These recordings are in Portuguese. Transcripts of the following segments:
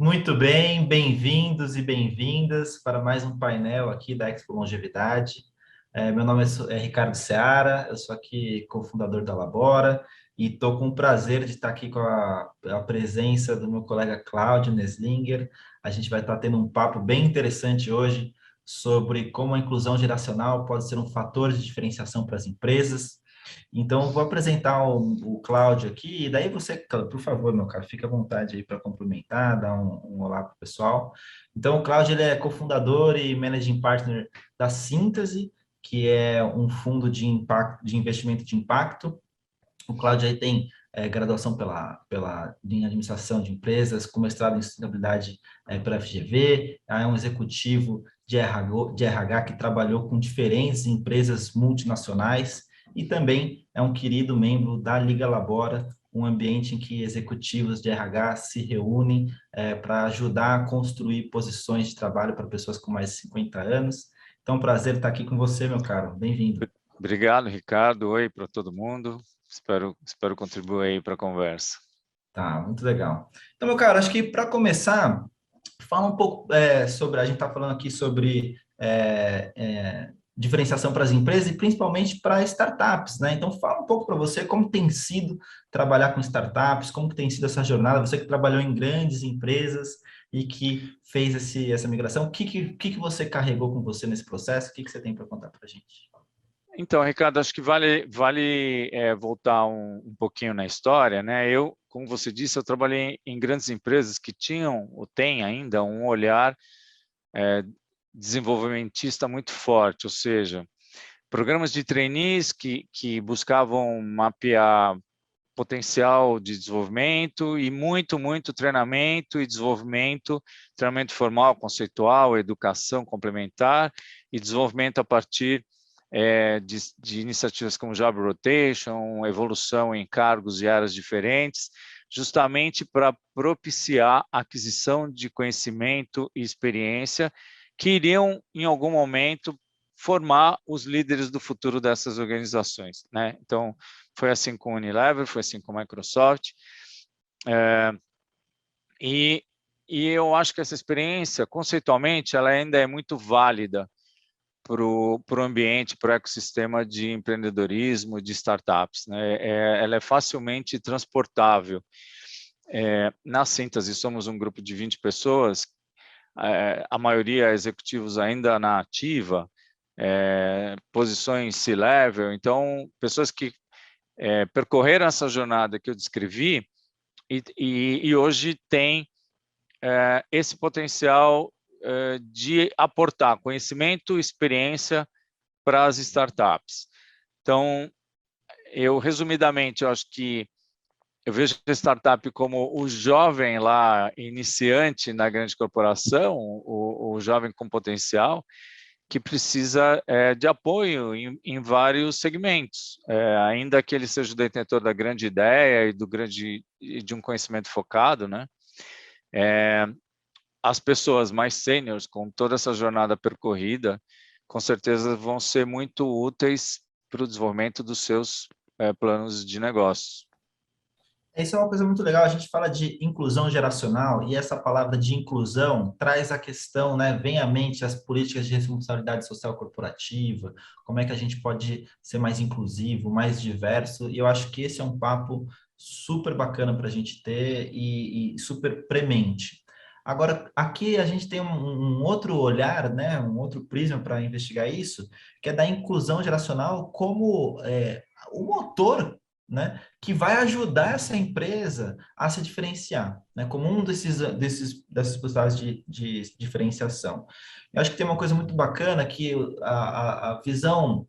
Muito bem, bem-vindos e bem-vindas para mais um painel aqui da Expo Longevidade. Meu nome é Ricardo Seara, eu sou aqui cofundador da Labora e estou com o prazer de estar aqui com a presença do meu colega Cláudio Neslinger. A gente vai estar tendo um papo bem interessante hoje sobre como a inclusão geracional pode ser um fator de diferenciação para as empresas. Então, vou apresentar o Cláudio aqui, e daí você, por favor, meu cara, fica à vontade aí para cumprimentar, dar um olá para o pessoal. Então, o Cláudio, ele é cofundador e managing partner da Síntese, que é um fundo de impacto, de investimento de impacto. O Cláudio aí tem graduação em administração de empresas, com mestrado em sustentabilidade pela FGV, é um executivo de RH que trabalhou com diferentes empresas multinacionais e também é um querido membro da Liga Labora, um ambiente em que executivos de RH se reúnem para ajudar a construir posições de trabalho para pessoas com mais de 50 anos. Então, prazer estar aqui com você, meu caro. Bem-vindo. Obrigado, Ricardo. Oi para todo mundo. Espero contribuir aí para a conversa. Tá, muito legal. Então, meu cara, acho que para começar, fala um pouco sobre. A gente está falando aqui sobre diferenciação para as empresas e principalmente para startups, né? Então, fala um pouco para você como tem sido trabalhar com startups, como que tem sido essa jornada. Você que trabalhou em grandes empresas e que fez essa migração, o que você carregou com você nesse processo? O que você tem para contar para a gente? Então, Ricardo, acho que vale voltar um pouquinho na história, né? Como você disse, eu trabalhei em grandes empresas que tinham ou têm ainda um olhar é, desenvolvimentista muito forte, ou seja, programas de trainees que buscavam mapear potencial de desenvolvimento e muito treinamento e desenvolvimento, treinamento formal, conceitual, educação complementar e desenvolvimento a partir de iniciativas como Job Rotation, evolução em cargos e áreas diferentes, justamente para propiciar a aquisição de conhecimento e experiência que iriam, em algum momento, formar os líderes do futuro dessas organizações, né? Então, foi assim com a Unilever, foi assim com a Microsoft, e eu acho que essa experiência, conceitualmente, ela ainda é muito válida para o ambiente, para o ecossistema de empreendedorismo, de startups, né? Ela é facilmente transportável. Na Síntese, somos um grupo de 20 pessoas, a maioria executivos ainda na ativa, posições C-level, então, pessoas que percorreram essa jornada que eu descrevi e hoje têm esse potencial de aportar conhecimento, experiência para as startups. Então, resumidamente, eu acho que eu vejo a startup como o jovem lá, iniciante na grande corporação, o jovem com potencial, que precisa de apoio em vários segmentos, ainda que ele seja o detentor da grande ideia e de um conhecimento focado, né? As pessoas mais sêniores, com toda essa jornada percorrida, com certeza vão ser muito úteis para o desenvolvimento dos seus planos de negócio. Isso é uma coisa muito legal. A gente fala de inclusão geracional e essa palavra de inclusão traz a questão, né? Vem à mente as políticas de responsabilidade social corporativa, como é que a gente pode ser mais inclusivo, mais diverso. E eu acho que esse é um papo super bacana para a gente ter e super premente. Agora, aqui a gente tem um outro olhar, né? Um outro prisma para investigar isso, que é da inclusão geracional como o motor, né, que vai ajudar essa empresa a se diferenciar, né, como um dessas possibilidades de diferenciação. Eu acho que tem uma coisa muito bacana que a visão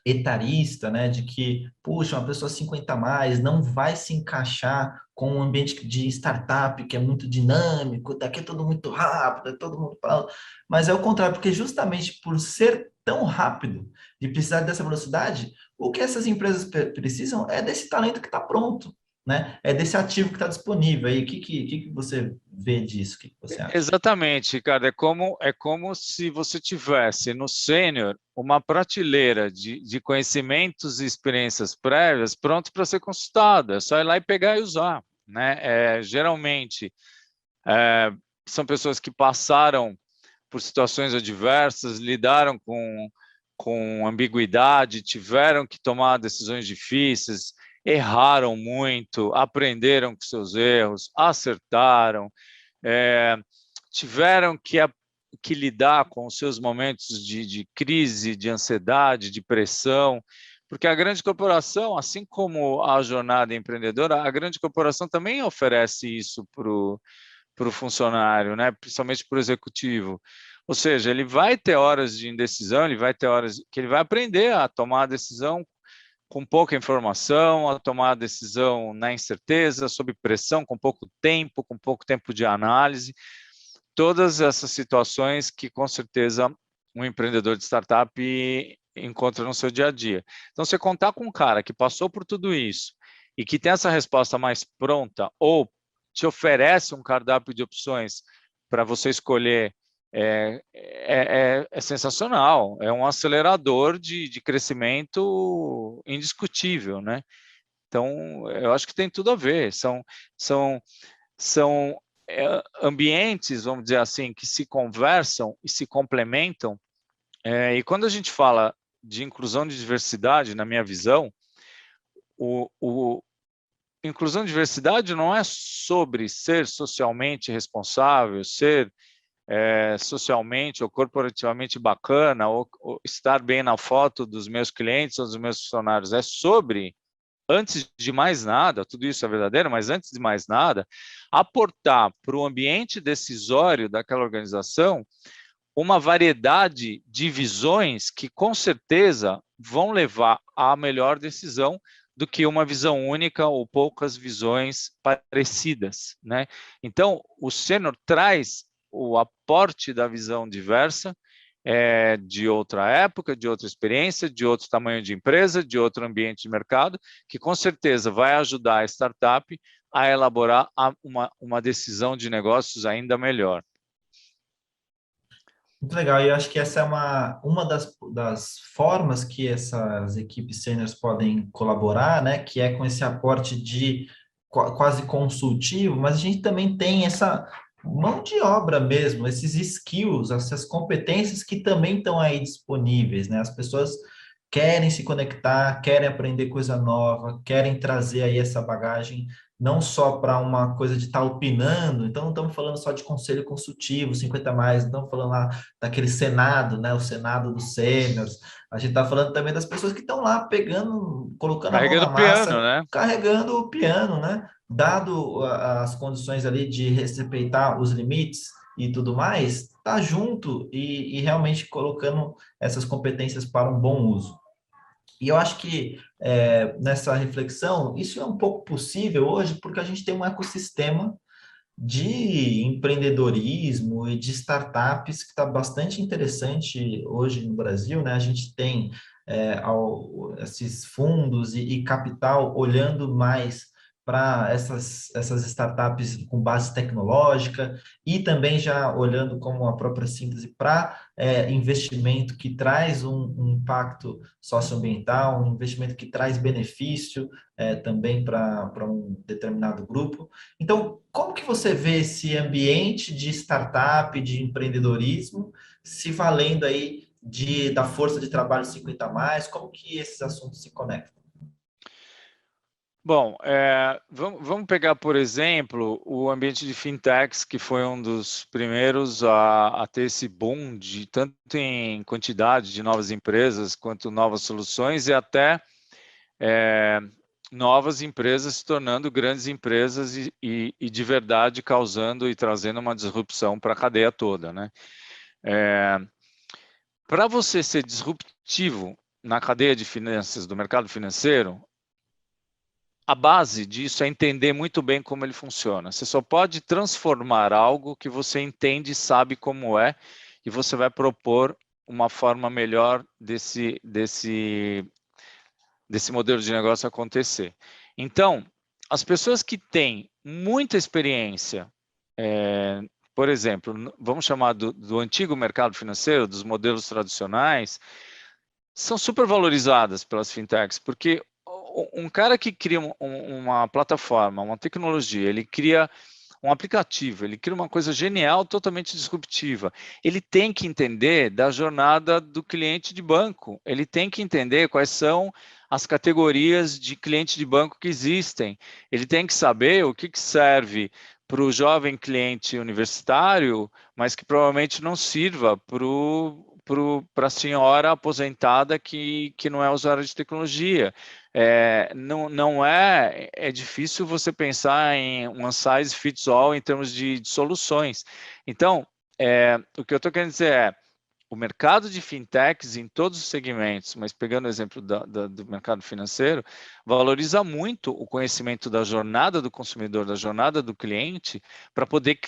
etarista, né, de que, puxa, uma pessoa 50 a mais não vai se encaixar com um ambiente de startup que é muito dinâmico, daqui é tudo muito rápido, é todo mundo falando, mas é o contrário, porque justamente por ser tão rápido e precisar dessa velocidade, o que essas empresas precisam é desse talento que está pronto, né? É desse ativo que está disponível. Aí, o que você vê disso? O que você acha? Exatamente, Ricardo. É como se você tivesse no sênior uma prateleira de conhecimentos e experiências prévias pronto para ser consultado. É só ir lá e pegar e usar, né? Geralmente, São pessoas que passaram por situações adversas, lidaram com ambiguidade, tiveram que tomar decisões difíceis, erraram muito, aprenderam com seus erros, acertaram, tiveram que lidar com os seus momentos de crise, de ansiedade, de pressão, porque a grande corporação, assim como a jornada empreendedora, a grande corporação também oferece isso para o funcionário, né? Principalmente para o executivo. Ou seja, ele vai ter horas de indecisão, ele vai ter horas que ele vai aprender a tomar a decisão com pouca informação, a tomar a decisão na incerteza, sob pressão, com pouco tempo de análise. Todas essas situações que, com certeza, um empreendedor de startup encontra no seu dia a dia. Então, você contar com um cara que passou por tudo isso e que tem essa resposta mais pronta ou te oferece um cardápio de opções para você escolher, é sensacional. É um acelerador de crescimento indiscutível, né? Então, eu acho que tem tudo a ver. São ambientes, vamos dizer assim, que se conversam e se complementam. E quando a gente fala de inclusão e diversidade, na minha visão, o inclusão e diversidade não é sobre ser socialmente responsável, ser socialmente ou corporativamente bacana, ou estar bem na foto dos meus clientes ou dos meus funcionários. É sobre, antes de mais nada, tudo isso é verdadeiro, mas antes de mais nada, aportar para o ambiente decisório daquela organização uma variedade de visões que, com certeza, vão levar à melhor decisão do que uma visão única ou poucas visões parecidas, né? Então, o sênior traz o aporte da visão diversa, de outra época, de outra experiência, de outro tamanho de empresa, de outro ambiente de mercado, que com certeza vai ajudar a startup a elaborar uma decisão de negócios ainda melhor. Muito legal, e eu acho que essa é uma das formas que essas equipes sêniores podem colaborar, né? Que é com esse aporte de quase consultivo, mas a gente também tem essa mão de obra mesmo, esses skills, essas competências que também estão aí disponíveis, né? As pessoas querem se conectar, querem aprender coisa nova, querem trazer aí essa bagagem não só para uma coisa de estar opinando, então não estamos falando só de conselho consultivo, 50 mais, não estamos falando lá daquele Senado, né, o Senado dos sêniors, a gente está falando também das pessoas que estão lá pegando, colocando a mão Carregando na o piano, massa, né? carregando o piano, né, dado as condições ali de respeitar os limites e tudo mais, tá junto e realmente colocando essas competências para um bom uso. E eu acho que nessa reflexão, isso é um pouco possível hoje, porque a gente tem um ecossistema de empreendedorismo e de startups que está bastante interessante hoje no Brasil, né? A gente tem esses fundos e capital olhando mais para essas startups com base tecnológica e também já olhando como a própria síntese para investimento que traz um impacto socioambiental, um investimento que traz benefício também para um determinado grupo. Então, como que você vê esse ambiente de startup, de empreendedorismo, se valendo aí da força de trabalho 50 a mais? Como que esses assuntos se conectam? Bom, vamos pegar, por exemplo, o ambiente de fintechs, que foi um dos primeiros a ter esse boom, tanto em quantidade de novas empresas, quanto novas soluções, e até novas empresas se tornando grandes empresas e de verdade causando e trazendo uma disrupção para a cadeia toda, né? Para você ser disruptivo na cadeia de finanças do mercado financeiro, a base disso é entender muito bem como ele funciona. Você só pode transformar algo que você entende e sabe como é, e você vai propor uma forma melhor desse modelo de negócio acontecer. Então, as pessoas que têm muita experiência, por exemplo, vamos chamar do antigo mercado financeiro, dos modelos tradicionais, são super valorizadas pelas fintechs, porque um cara que cria uma plataforma, uma tecnologia, ele cria um aplicativo, ele cria uma coisa genial, totalmente disruptiva. Ele tem que entender da jornada do cliente de banco, ele tem que entender quais são as categorias de cliente de banco que existem, ele tem que saber o que serve para o jovem cliente universitário, mas que provavelmente não sirva para a senhora aposentada que não é usuária de tecnologia. Não é difícil você pensar em one size fits all em termos de soluções. Então, o que eu estou querendo dizer é, o mercado de fintechs em todos os segmentos, mas pegando o exemplo do mercado financeiro, valoriza muito o conhecimento da jornada do consumidor, da jornada do cliente, para poder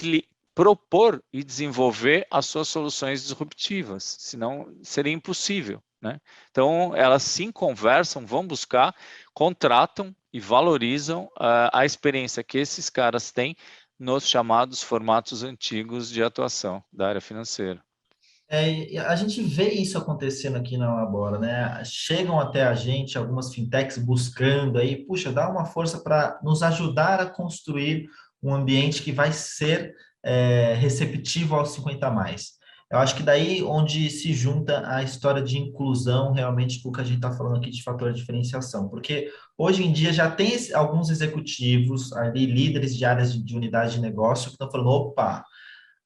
propor e desenvolver as suas soluções disruptivas, senão seria impossível, né? Então, elas sim conversam, vão buscar, contratam e valorizam a experiência que esses caras têm nos chamados formatos antigos de atuação da área financeira. E a gente vê isso acontecendo aqui na Labora, né? Chegam até a gente algumas fintechs buscando aí, puxa, dá uma força para nos ajudar a construir um ambiente que vai ser receptivo aos 50 a mais. Eu acho que daí onde se junta a história de inclusão realmente com o que a gente está falando aqui de fator de diferenciação, porque hoje em dia já tem alguns executivos ali, líderes de áreas de unidade de negócio, que estão falando, opa,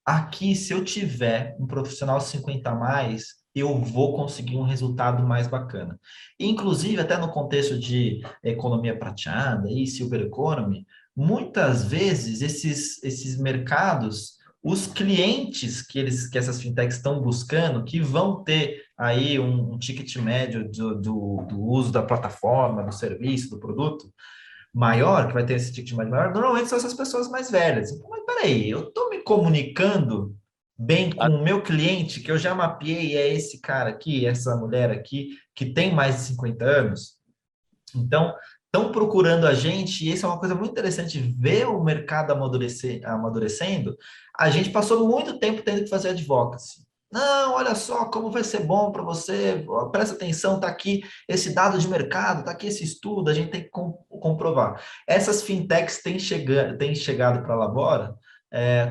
aqui, se eu tiver um profissional 50 a mais, eu vou conseguir um resultado mais bacana. Inclusive, até no contexto de economia prateada e silver economy, muitas vezes esses mercados, os clientes que essas fintechs estão buscando, que vão ter aí um ticket médio do uso da plataforma, do serviço, do produto, maior, que vai ter esse ticket mais maior, normalmente são essas pessoas mais velhas. Então, mas peraí, eu estou me comunicando bem com o meu cliente, que eu já mapeei, é esse cara aqui, essa mulher aqui, que tem mais de 50 anos. Então, estão procurando a gente, e isso é uma coisa muito interessante, ver o mercado amadurecendo. A gente passou muito tempo tendo que fazer advocacy. Não, olha só como vai ser bom para você, presta atenção, está aqui esse dado de mercado, está aqui esse estudo, a gente tem que comprovar. Essas fintechs têm chegado para a Labora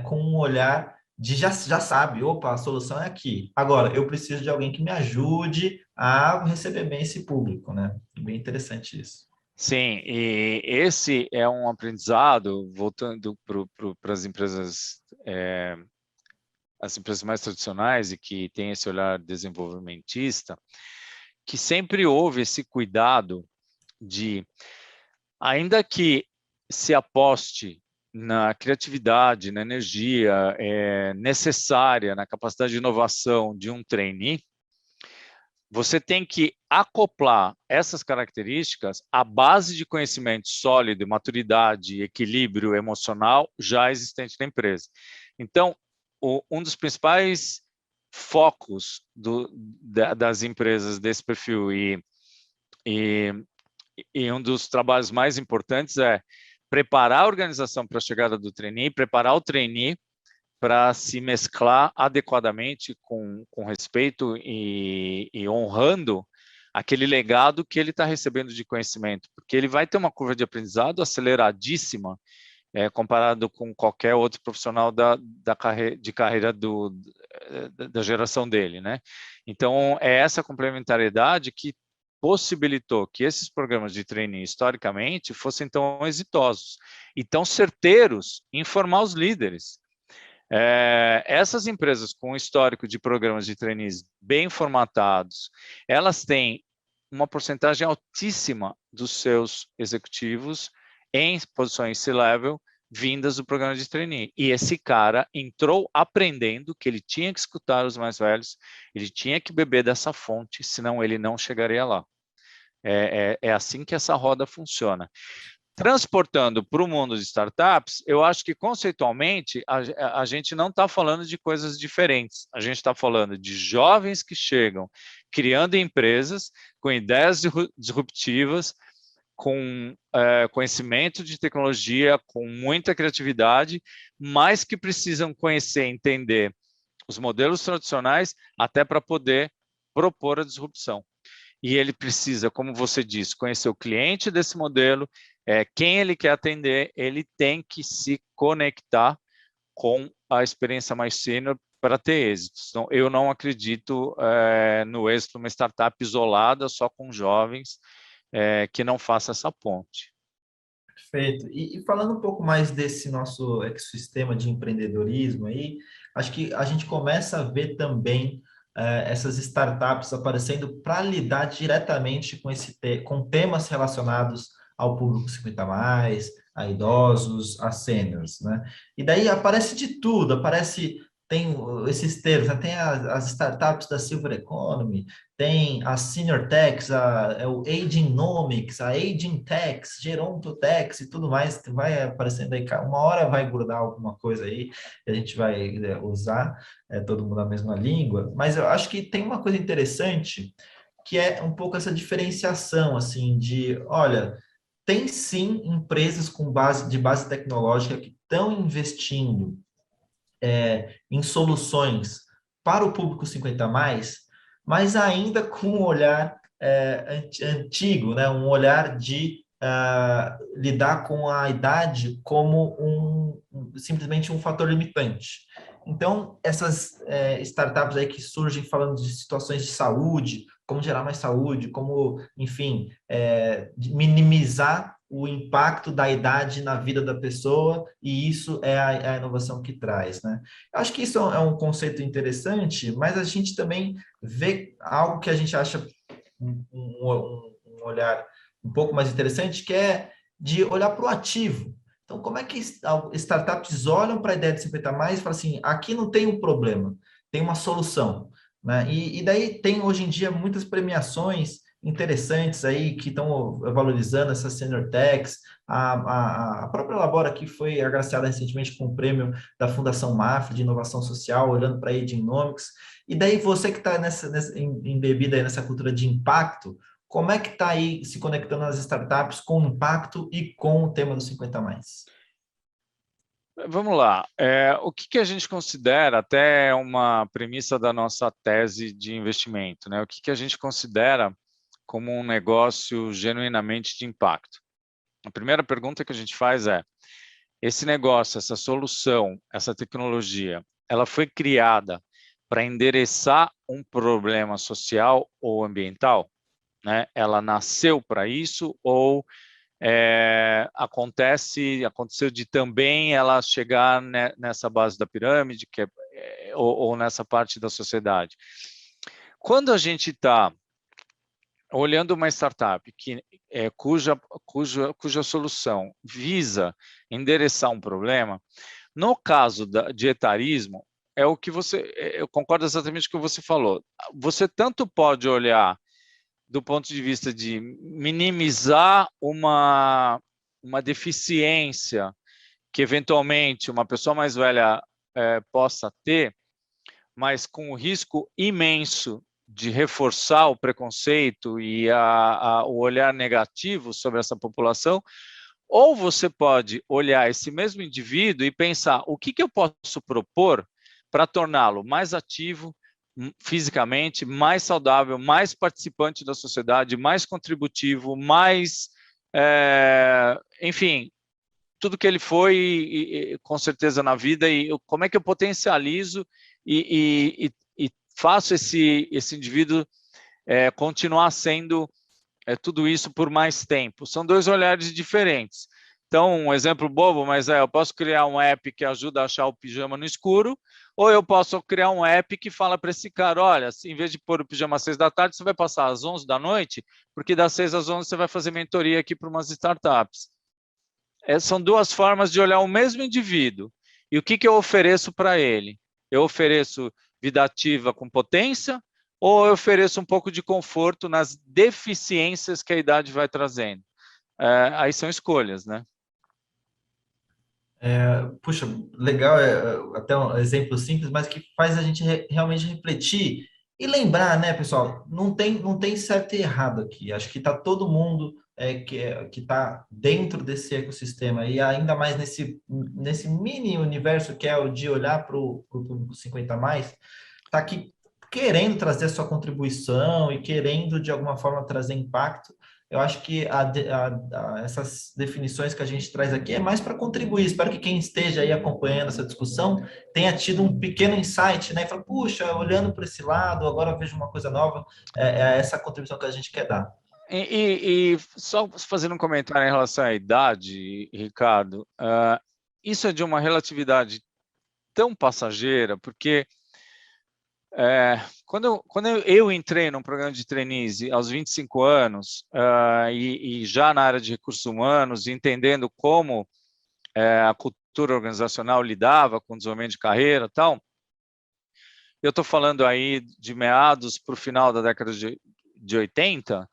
com um olhar de já sabe, opa, a solução é aqui. Agora, eu preciso de alguém que me ajude a receber bem esse público, né? Bem interessante isso. Sim, e esse é um aprendizado, voltando para as empresas mais tradicionais e que têm esse olhar desenvolvimentista, que sempre houve esse cuidado de, ainda que se aposte na criatividade, na energia necessária, na capacidade de inovação de um trainee, você tem que acoplar essas características à base de conhecimento sólido, maturidade, equilíbrio emocional já existente na empresa. Então, um dos principais focos das empresas desse perfil e um dos trabalhos mais importantes é preparar a organização para a chegada do trainee, preparar o trainee para se mesclar adequadamente com respeito e honrando aquele legado que ele está recebendo de conhecimento, porque ele vai ter uma curva de aprendizado aceleradíssima comparado com qualquer outro profissional de carreira da geração dele, né? Então, é essa complementariedade que possibilitou que esses programas de trainee, historicamente, fossem tão exitosos e tão certeiros em formar os líderes. Essas empresas com histórico de programas de trainees bem formatados, elas têm uma porcentagem altíssima dos seus executivos em posições C-level vindas do programa de trainee. E esse cara entrou aprendendo que ele tinha que escutar os mais velhos, ele tinha que beber dessa fonte, senão ele não chegaria lá. É assim que essa roda funciona. Transportando para o mundo de startups, eu acho que conceitualmente a gente não está falando de coisas diferentes. A gente está falando de jovens que chegam criando empresas com ideias disruptivas, com conhecimento de tecnologia, com muita criatividade, mas que precisam conhecer, entender os modelos tradicionais até para poder propor a disrupção. e ele precisa, como você disse, conhecer o cliente desse modelo, quem ele quer atender, ele tem que se conectar com a experiência mais sênior para ter êxito. Então, eu não acredito no êxito de uma startup isolada, só com jovens, que não faça essa ponte. Perfeito. E falando um pouco mais desse nosso ecossistema de empreendedorismo aí, acho que a gente começa a ver também essas startups aparecendo para lidar diretamente com com temas relacionados ao público 50 mais, a idosos, a seniors, né? E daí aparece de tudo, tem esses termos, né? Tem as startups da Silver Economy, tem a Senior Techs, o Agenomics, a Aging Techs, Gerontotechs e tudo mais, que vai aparecendo aí, uma hora vai grudar alguma coisa aí, que a gente vai usar, todo mundo a mesma língua, mas eu acho que tem uma coisa interessante, que é um pouco essa diferenciação, assim, olha, tem sim empresas de base tecnológica que estão investindo em soluções para o público 50 mais, mas ainda com um olhar antigo, né? Um olhar de lidar com a idade como simplesmente um fator limitante. Então, essas startups aí que surgem falando de situações de saúde, como gerar mais saúde, como, enfim, minimizar o impacto da idade na vida da pessoa, e isso é a inovação que traz, né? Eu acho que isso é um conceito interessante, mas a gente também vê algo que a gente acha um olhar um pouco mais interessante, que é de olhar para o ativo. Então, como é que startups olham para a ideia de 50 mais e falam assim, aqui não tem um problema, tem uma solução, né? E daí tem hoje em dia muitas premiações interessantes aí que estão valorizando essas senior techs. A própria Labora aqui foi agraciada recentemente com o prêmio da Fundação MAFRE de Inovação Social, olhando para a Agenomics. E daí você que está embebida aí nessa cultura de impacto, como é que está aí se conectando as startups com o impacto e com o tema dos 50 mais? Vamos lá. O que a gente considera, até uma premissa da nossa tese de investimento, né? O que a gente considera como um negócio genuinamente de impacto? A primeira pergunta que a gente faz é: esse negócio, essa solução, essa tecnologia, ela foi criada para endereçar um problema social ou ambiental, né? Ela nasceu para isso ou aconteceu de também ela chegar nessa base da pirâmide, ou nessa parte da sociedade? Quando a gente está olhando uma startup cuja solução visa endereçar um problema, no caso de etarismo, eu concordo exatamente com o que você falou. Você tanto pode olhar do ponto de vista de minimizar uma deficiência que eventualmente uma pessoa mais velha possa ter, mas com o risco imenso de reforçar o preconceito e o olhar negativo sobre essa população, ou você pode olhar esse mesmo indivíduo e pensar o que eu posso propor para torná-lo mais ativo fisicamente, mais saudável, mais participante da sociedade, mais contributivo, mais, enfim, tudo que ele foi, com certeza, na vida, e como é que eu potencializo e faço esse indivíduo continuar sendo tudo isso por mais tempo. São dois olhares diferentes. Então, um exemplo bobo, mas eu posso criar um app que ajuda a achar o pijama no escuro, ou eu posso criar um app que fala para esse cara, olha, em vez de pôr o pijama às 6 da tarde, você vai passar às 11 da noite, porque das 6 às 11 você vai fazer mentoria aqui para umas startups. São duas formas de olhar o mesmo indivíduo. E o que eu ofereço para ele? Eu ofereço vida ativa com potência, ou eu ofereço um pouco de conforto nas deficiências que a idade vai trazendo? Aí são escolhas, né? Puxa, legal, até um exemplo simples, mas que faz a gente realmente refletir e lembrar, né, pessoal, não tem certo e errado aqui. Acho que está todo mundo que está dentro desse ecossistema e ainda mais nesse mini universo que é o de olhar para o público 50 mais, está aqui querendo trazer a sua contribuição e querendo, de alguma forma, trazer impacto. Eu acho que essas definições que a gente traz aqui é mais para contribuir. Espero que quem esteja aí acompanhando essa discussão tenha tido um pequeno insight, né? E fala, puxa, olhando por esse lado, agora eu vejo uma coisa nova. É essa contribuição que a gente quer dar. E só fazendo um comentário em relação à idade, Ricardo, isso é de uma relatividade tão passageira, porque quando eu entrei num programa de trainees aos 25 anos, e já na área de recursos humanos, entendendo como a cultura organizacional lidava com o desenvolvimento de carreira e tal, eu estou falando aí de meados para o final da década de 80,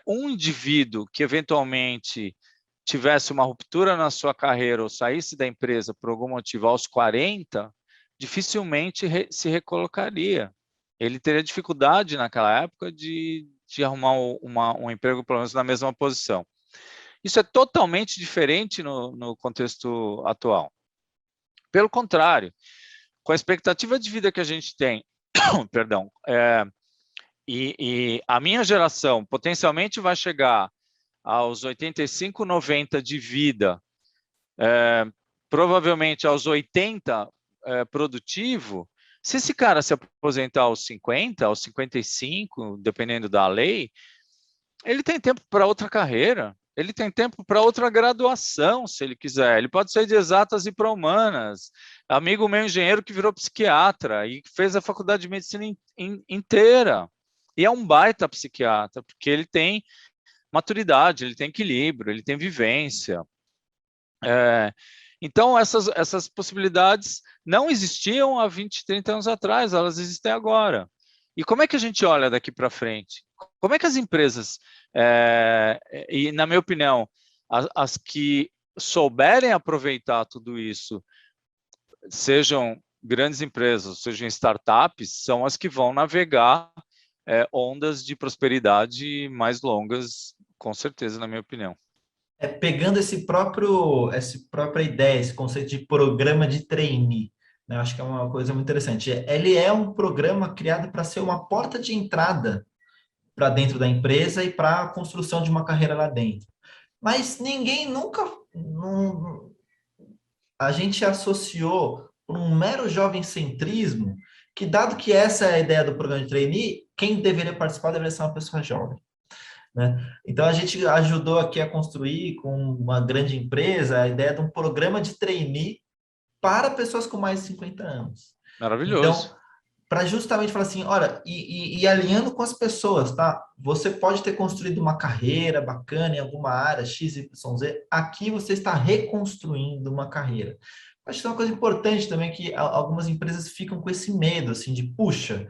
um indivíduo que eventualmente tivesse uma ruptura na sua carreira ou saísse da empresa por algum motivo aos 40, dificilmente se recolocaria. Ele teria dificuldade naquela época de arrumar um emprego, pelo menos na mesma posição. Isso é totalmente diferente no contexto atual. Pelo contrário, com a expectativa de vida que a gente tem, perdão, e a minha geração potencialmente vai chegar aos 85, 90 de vida, provavelmente aos 80 produtivo. Se esse cara se aposentar aos 50, aos 55, dependendo da lei, ele tem tempo para outra carreira, ele tem tempo para outra graduação, se ele quiser. Ele pode sair de exatas e para humanas. Amigo meu engenheiro que virou psiquiatra e fez a faculdade de medicina inteira. E é um baita psiquiatra, porque ele tem maturidade, ele tem equilíbrio, ele tem vivência. Então, essas possibilidades não existiam há 20, 30 anos atrás, elas existem agora. E como é que a gente olha daqui para frente? Como é que as empresas, e na minha opinião, as que souberem aproveitar tudo isso, sejam grandes empresas, sejam startups, são as que vão navegar ondas de prosperidade mais longas, com certeza, na minha opinião. Pegando essa própria ideia, esse conceito de programa de trainee, né? Acho que é uma coisa muito interessante. Ele é um programa criado para ser uma porta de entrada para dentro da empresa e para a construção de uma carreira lá dentro. Mas ninguém nunca... a gente associou por um mero jovem-centrismo que, dado que essa é a ideia do programa de trainee, quem deveria participar deveria ser uma pessoa jovem, né? Então, a gente ajudou aqui a construir com uma grande empresa a ideia de um programa de trainee para pessoas com mais de 50 anos. Maravilhoso. Então, para justamente falar assim, olha, e alinhando com as pessoas, tá? Você pode ter construído uma carreira bacana em alguma área, X, Y, Z, aqui você está reconstruindo uma carreira. Acho que é uma coisa importante também que algumas empresas ficam com esse medo, assim, de, puxa,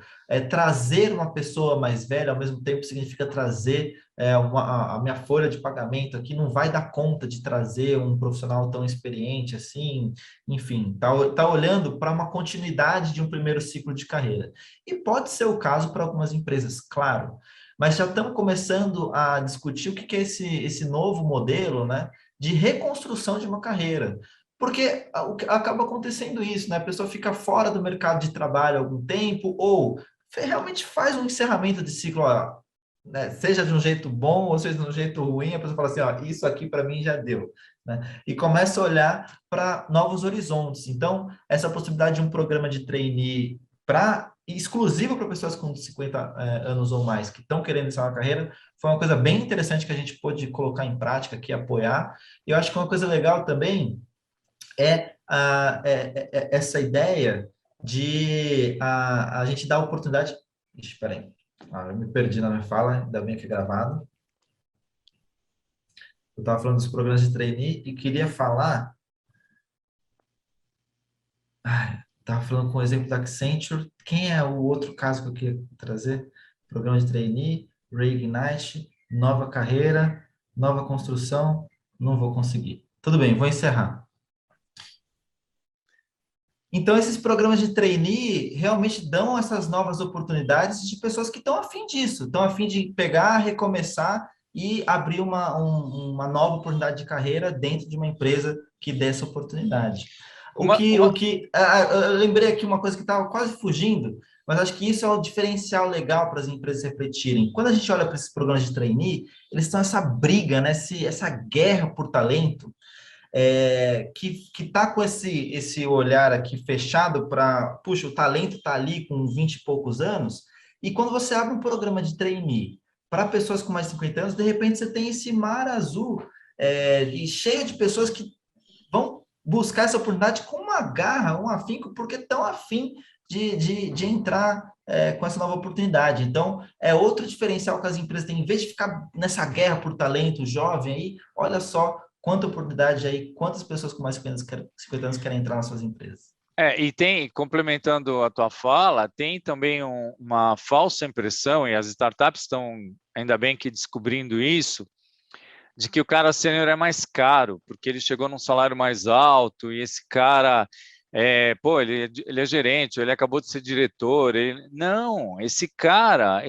trazer uma pessoa mais velha ao mesmo tempo significa trazer a minha folha de pagamento aqui não vai dar conta de trazer um profissional tão experiente assim, enfim, tá olhando para uma continuidade de um primeiro ciclo de carreira. E pode ser o caso para algumas empresas, claro, mas já estamos começando a discutir o que é esse novo modelo, né, de reconstrução de uma carreira. Porque acaba acontecendo isso, né? A pessoa fica fora do mercado de trabalho há algum tempo, ou realmente faz um encerramento de ciclo, ó, né? Seja de um jeito bom ou seja de um jeito ruim, a pessoa fala assim, ó, isso aqui para mim já deu, né? E começa a olhar para novos horizontes. Então, essa possibilidade de um programa de trainee exclusivo para pessoas com 50 anos ou mais que estão querendo iniciar uma carreira, foi uma coisa bem interessante que a gente pôde colocar em prática aqui, apoiar. E eu acho que uma coisa legal também essa ideia de a gente dar a oportunidade... Espera aí. Eu me perdi na minha fala, ainda bem que é gravado. Eu estava falando dos programas de trainee e queria falar... Estava falando com o exemplo da Accenture. Quem é o outro caso que eu queria trazer? Programa de trainee, Reignite, nova carreira, nova construção. Não vou conseguir. Tudo bem, vou encerrar. Então, esses programas de trainee realmente dão essas novas oportunidades de pessoas que estão a fim disso, estão a fim de pegar, recomeçar e abrir uma nova oportunidade de carreira dentro de uma empresa que dê essa oportunidade. Eu lembrei aqui uma coisa que estava quase fugindo. mas acho que isso é o diferencial legal para as empresas refletirem. Quando a gente olha para esses programas de trainee, eles estão essa briga, né? Essa guerra por talento, que está com esse olhar aqui fechado para, puxa, o talento está ali com 20 e poucos anos, e quando você abre um programa de trainee para pessoas com mais de 50 anos, de repente você tem esse mar azul e cheio de pessoas que vão buscar essa oportunidade com uma garra, um afinco, porque estão afim de entrar com essa nova oportunidade. Então, é outro diferencial que as empresas têm. Em vez de ficar nessa guerra por talento jovem aí, olha só quanta oportunidade aí, quantas pessoas com mais de 50 anos querem entrar nas suas empresas. E tem, complementando a tua fala, tem também uma falsa impressão, e as startups estão, ainda bem que descobrindo isso, de que o cara sênior é mais caro, porque ele chegou num salário mais alto, e esse cara, ele é gerente, ele acabou de ser diretor. Não, esse cara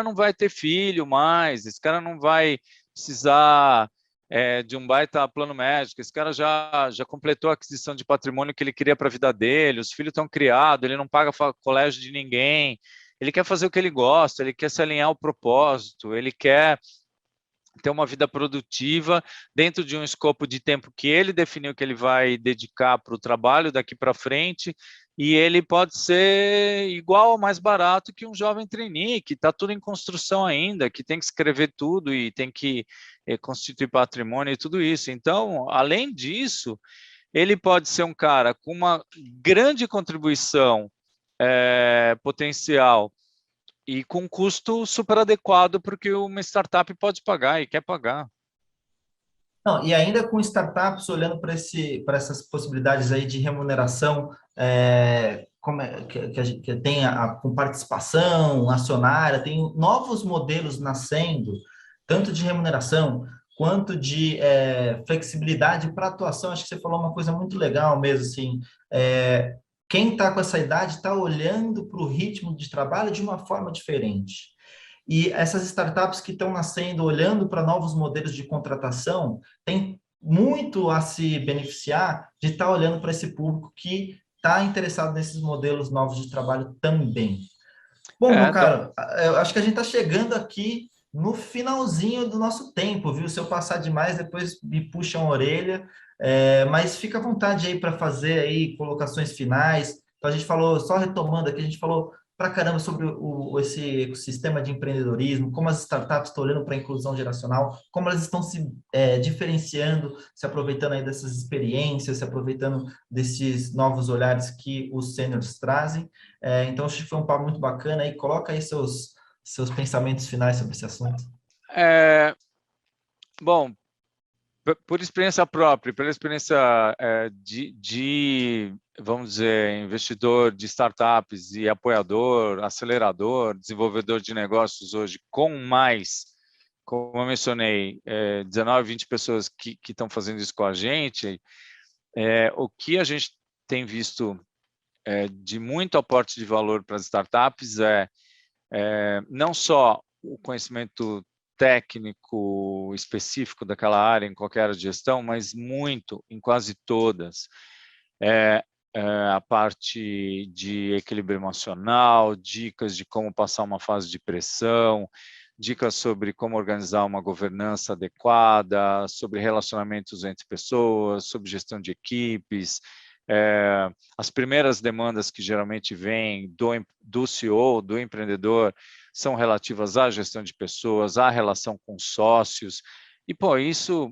não vai ter filho mais, esse cara não vai precisar de um baita plano médico, esse cara já completou a aquisição de patrimônio que ele queria para a vida dele, os filhos estão criados, ele não paga colégio de ninguém, ele quer fazer o que ele gosta, ele quer se alinhar ao propósito, ele quer ter uma vida produtiva dentro de um escopo de tempo que ele definiu que ele vai dedicar para o trabalho daqui para frente, e ele pode ser igual ou mais barato que um jovem trainee, que está tudo em construção ainda, que tem que escrever tudo e tem que constituir patrimônio e tudo isso. Então, além disso, ele pode ser um cara com uma grande contribuição potencial e com um custo super adequado para o que uma startup pode pagar e quer pagar. Não, e ainda com startups olhando para essas possibilidades aí de remuneração, que tem com participação acionária, tem novos modelos nascendo, tanto de remuneração quanto de flexibilidade para atuação. Acho que você falou uma coisa muito legal mesmo, assim, quem está com essa idade está olhando para o ritmo de trabalho de uma forma diferente. E essas startups que estão nascendo, olhando para novos modelos de contratação, tem muito a se beneficiar de estar olhando para esse público que está interessado nesses modelos novos de trabalho também. Bom, meu caro, eu acho que a gente está chegando aqui no finalzinho do nosso tempo, viu? Se eu passar demais, depois me puxam a orelha, mas fica à vontade aí para fazer aí colocações finais. Então, a gente falou, só retomando aqui, a gente falou pra caramba sobre esse ecossistema de empreendedorismo, como as startups estão olhando para a inclusão geracional, como elas estão se diferenciando, se aproveitando aí dessas experiências, se aproveitando desses novos olhares que os sêniores trazem. Então, acho que foi um papo muito bacana. E coloca aí seus pensamentos finais sobre esse assunto. Bom, por experiência própria, pela experiência vamos dizer, investidor de startups e apoiador, acelerador, desenvolvedor de negócios hoje, com mais, como eu mencionei, 19, 20 pessoas que estão fazendo isso com a gente, o que a gente tem visto de muito aporte de valor para as startups não só o conhecimento técnico específico daquela área em qualquer área de gestão, mas muito, em quase todas, a parte de equilíbrio emocional, dicas de como passar uma fase de pressão, dicas sobre como organizar uma governança adequada, sobre relacionamentos entre pessoas, sobre gestão de equipes. As primeiras demandas que geralmente vêm do CEO, do empreendedor, são relativas à gestão de pessoas, à relação com sócios. E, isso,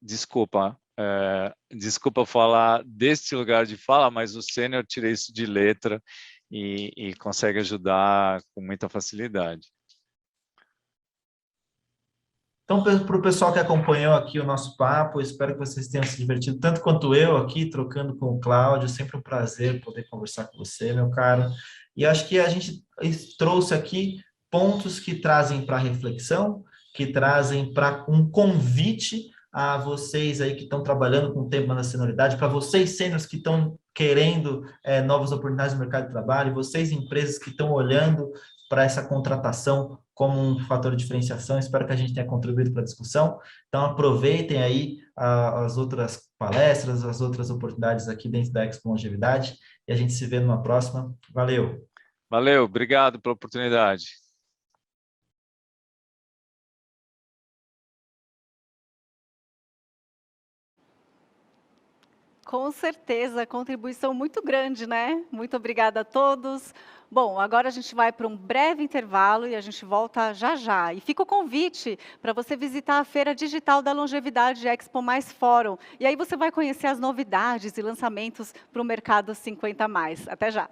desculpa falar deste lugar de fala, mas o sênior tira isso de letra e consegue ajudar com muita facilidade. Então, para o pessoal que acompanhou aqui o nosso papo, espero que vocês tenham se divertido tanto quanto eu aqui, trocando com o Cláudio. Sempre um prazer poder conversar com você, meu caro. E acho que a gente trouxe aqui pontos que trazem para reflexão, que trazem para um convite a vocês aí que estão trabalhando com o tema da senioridade, para vocês sêniores que estão querendo novas oportunidades no mercado de trabalho, vocês empresas que estão olhando para essa contratação como um fator de diferenciação. Espero que a gente tenha contribuído para a discussão. Então, aproveitem aí as outras palestras, as outras oportunidades aqui dentro da Expo Longevidade, e a gente se vê numa próxima. Valeu! Valeu, obrigado pela oportunidade. Com certeza, contribuição muito grande, né? Muito obrigada a todos. Bom, agora a gente vai para um breve intervalo e a gente volta já já. E fica o convite para você visitar a Feira Digital da Longevidade Expo Mais Fórum. E aí você vai conhecer as novidades e lançamentos para o mercado 50 mais. Até já.